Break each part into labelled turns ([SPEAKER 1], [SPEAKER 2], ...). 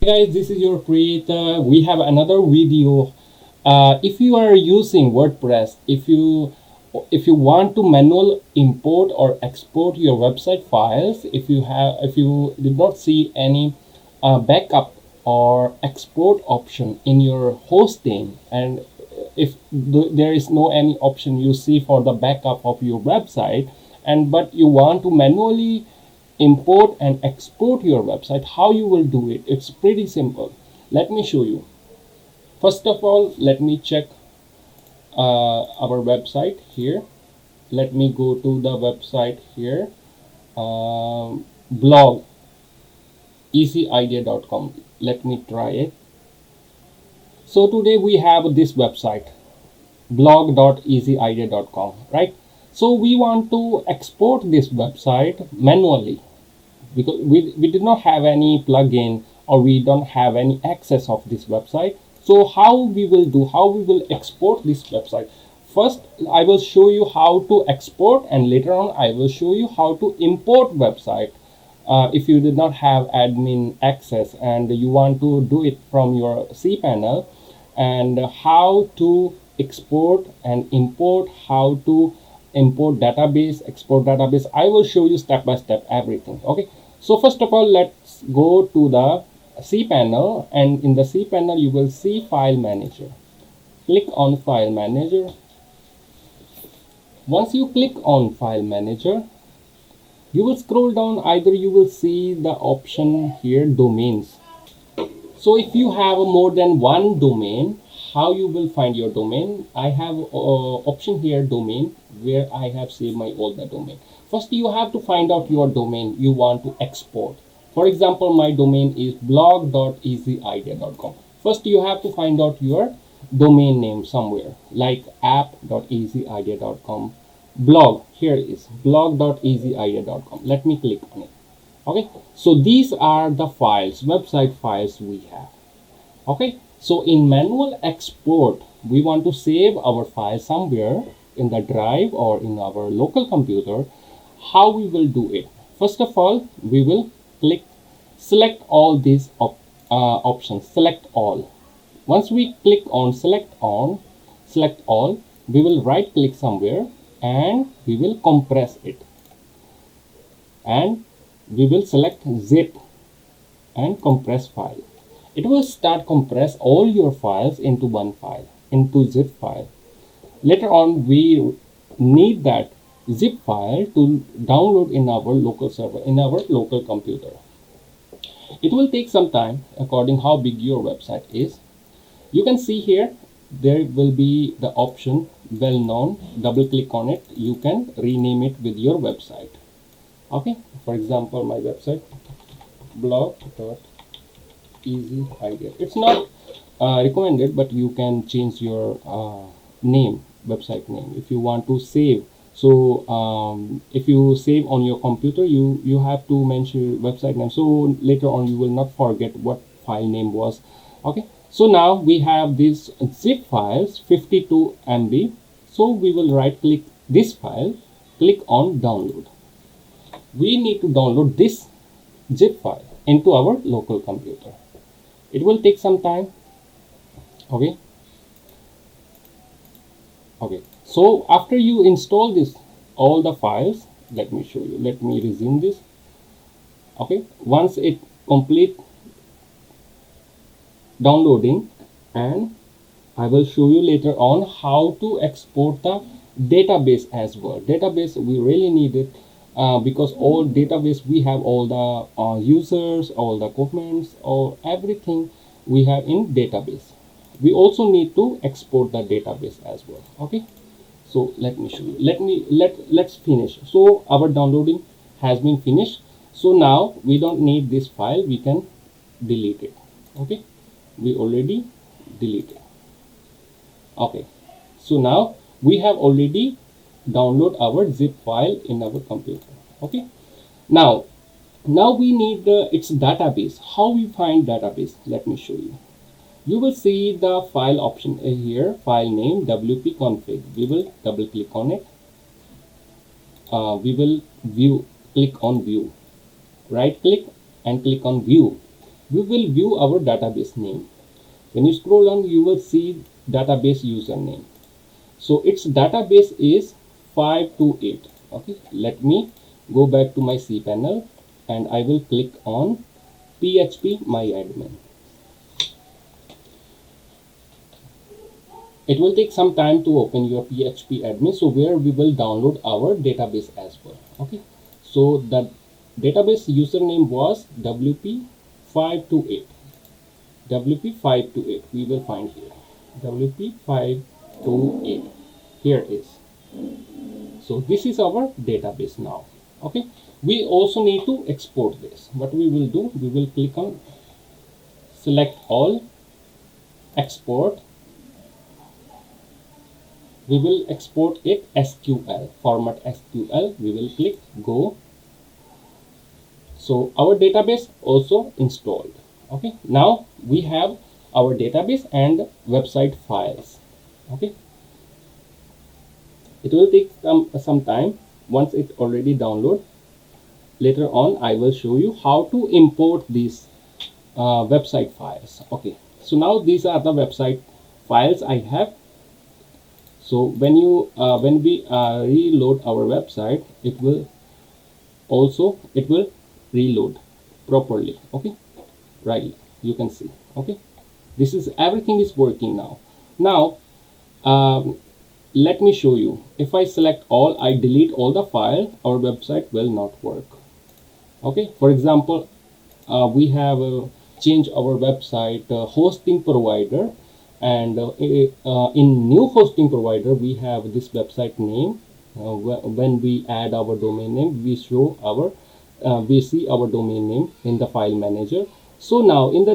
[SPEAKER 1] Guys, this is your creator. We have another video. If you are using WordPress, if you want to manual import or export your website files, if you did not see any backup or export option in your hosting, and if there is no any option you see for the backup of your website, and but you want to manually import and export your website, how you will do it? It's pretty simple. Let me show you. First of all, let me check our website here. Let me go to the website here, blog easyidea.com. Let me try it. So today we have this website, blog.easyidea.com, right? So we want to export this website manually because we did not have any plugin or we don't have any access of this website. So how we will export this website? First, I will show you how to export, and later on I will show you how to import website. If you did not have admin access and you want to do it from your cPanel, and how to export and import, how to import database, export database, I will show you step by step everything. Okay, so first of all, let's go to the cPanel, and in the cPanel you will see file manager. Click on file manager. Once you click on file manager, you will scroll down. Either you will see the option here, domains. So if you have more than one domain, how you will find your domain? I have option here, domain, where I have saved my all the domain. First, you have to find out your domain you want to export. For example, my domain is blog.easyidea.com. First, you have to find out your domain name somewhere, like app.easyidea.com. Blog, here is blog.easyidea.com. Let me click on it. Okay, so these are the files, website files we have. Okay, so in manual export, we want to save our file somewhere in the drive or in our local computer. How we will do it? First of all, we will select all these options, select all. Once we click on select all, we will right click somewhere and we will compress it, and we will select zip and compress file. It will start compress all your files into one file, into zip file. Later on, we need that zip file to download in our local server, in our local computer. It will take some time according how big your website is. You can see here there will be the option well known. Double click on it. You can rename it with your website. Okay, for example, my website blog.easyidea. It's not recommended, but you can change your name, website name, if you want to save. So if you save on your computer, you have to mention your website name, so later on you will not forget what file name was. Okay, so now we have these zip files, 52 MB. So we will right click this file, click on download. We need to download this zip file into our local computer. It will take some time. Okay, so after you install this all the files, let me show you. Let me resume this. Okay, once it complete downloading, and I will show you later on how to export the database as well. Database, we really need it because all database, we have all the users, all the comments, or everything we have in database. We also need to export the database as well. Okay, so let me show you. Let's finish. So our downloading has been finished. So now we don't need this file, we can delete it. Okay, we already deleted. Okay, so now we have already download our zip file in our computer. Okay, now we need its database. How we find database? Let me show you. You will see the file option here, file name wp config. We will double click on it. We will click on view, right click and click on view. we will view our database name. When you scroll down, you will see database username. So its database is 528. Okay, let me go back to my cPanel and I will click on PHP myadmin. It will take some time to open your PHP admin, so where we will download our database as well. Okay, so the database username was WP528. WP528 we will find here. WP528 here is. So this is our database now. Okay, we also need to export this. What we will do, we will click on select all, export. We will export it SQL, format SQL. We will click go. So our database also installed. Okay, now we have our database and website files. Okay, it will take some time. Once it already download, later on I will show you how to import these website files. Okay, so now these are the website files I have. So when we reload our website, it will reload properly. Okay, right, you can see. Okay, this is everything is working now. Let me show you. If I select all, I delete all the file, our website will not work. Okay, for example, we have changed our website hosting provider, and in new hosting provider we have this website name. When we add our domain name, we show our we see our domain name in the file manager. So now in the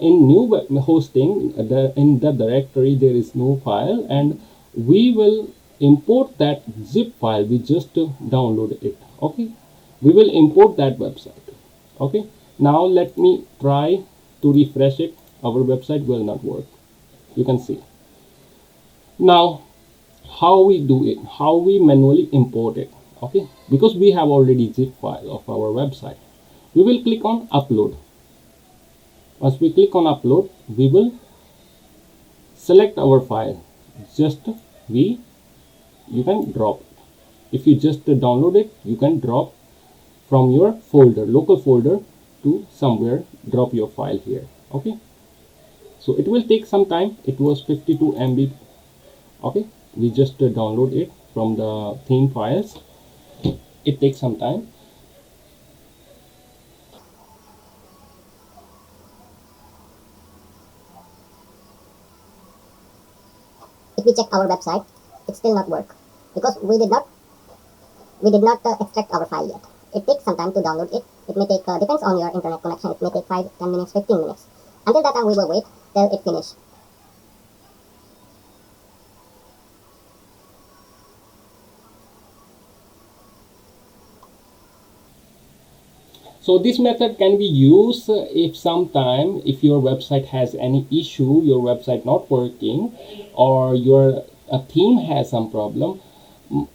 [SPEAKER 1] in new hosting, in the directory there is no file, and we will import that zip file. We just download it. Okay, we will import that website. Okay, now let me try to refresh it. Our website will not work. You can see. Now how we do it, how we manually import it. Okay, because we have already zip file of our website, we will click on upload. Once we click on upload, we will select our file. Just you can drop it. If you just download it, you can drop from your folder, local folder, to somewhere, drop your file here. Okay, so it will take some time. It was 52 MB. Okay, we just download it from the theme files. It takes some time.
[SPEAKER 2] If we check our website, it still not work because we did not extract our file yet. It takes some time to download it. It may take depends on your internet connection. It may take 5, 10 minutes, 15 minutes. Until that time, we will wait till it finish.
[SPEAKER 1] So this method can be used if sometime if your website has any issue, your website not working, or your theme has some problem.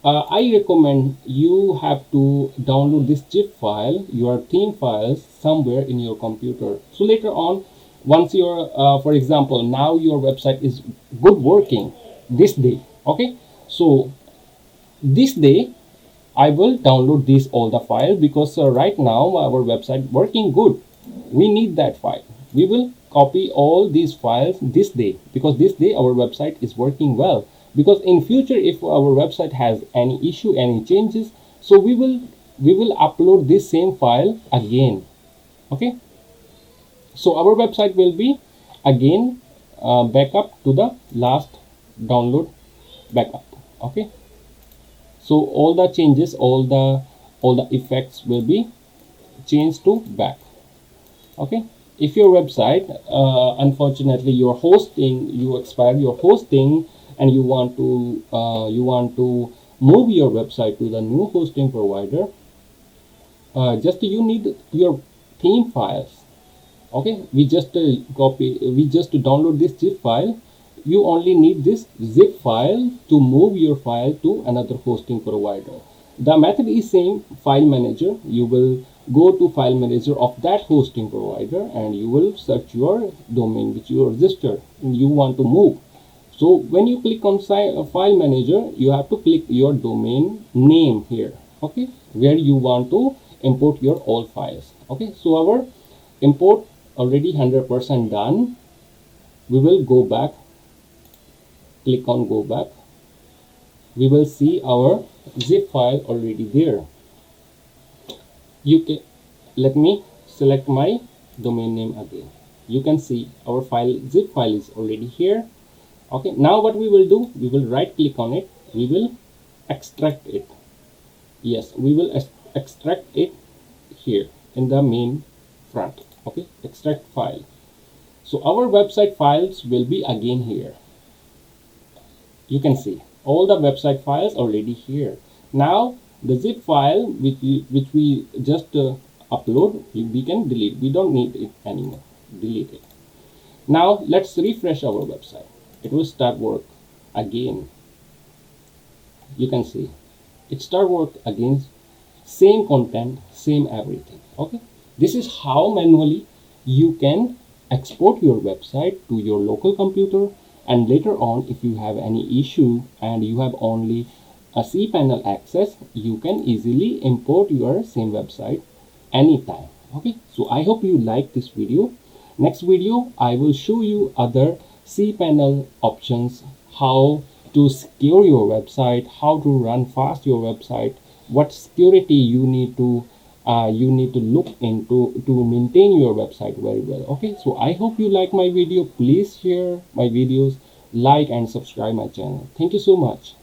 [SPEAKER 1] I recommend you have to download this zip file, your theme files, somewhere in your computer. So later on, once your for example, now your website is good working this day. Okay, so this day I will download these all the files, because right now our website working good. We need that file. We will copy all these files this day, because this day our website is working well. Because in future, if our website has any issue, any changes, so we will upload this same file again. Okay, so our website will be again backup to the last download backup. Okay, so all the changes, all the effects will be changed to back. Okay, if your website unfortunately your hosting, you expire your hosting, and you want to move your website to the new hosting provider, just you need your theme files. Okay, we just download this zip file. You only need this zip file to move your file to another hosting provider. The method is same, file manager. You will go to file manager of that hosting provider and you will search your domain which you registered and you want to move. So when you click on file manager, you have to click your domain name here, okay, where you want to import your all files. Okay, so our import already 100% done. We will go back, click on go back. We will see our zip file already there. You can let me select my domain name again. You can see our file zip file is already here. Okay, now what we will do, we will right click on it, we will extract it. Yes, we will extract it here in the main front. Okay, extract file. So our website files will be again here. You can see all the website files already here. Now the zip file which we just upload, we can delete. We don't need it anymore. Delete it. Now let's refresh our website. It will start work again. You can see it start work again. Same content, same everything. Okay, this is how manually you can export your website to your local computer, and later on if you have any issue and you have only a cPanel access, you can easily import your same website anytime. Okay, so I hope you like this video. Next video I will show you other cPanel options, how to secure your website, how to run fast your website, what security you need to look into to maintain your website very well. Okay, so I hope you like my video. Please share my videos, like and subscribe my channel. Thank you so much.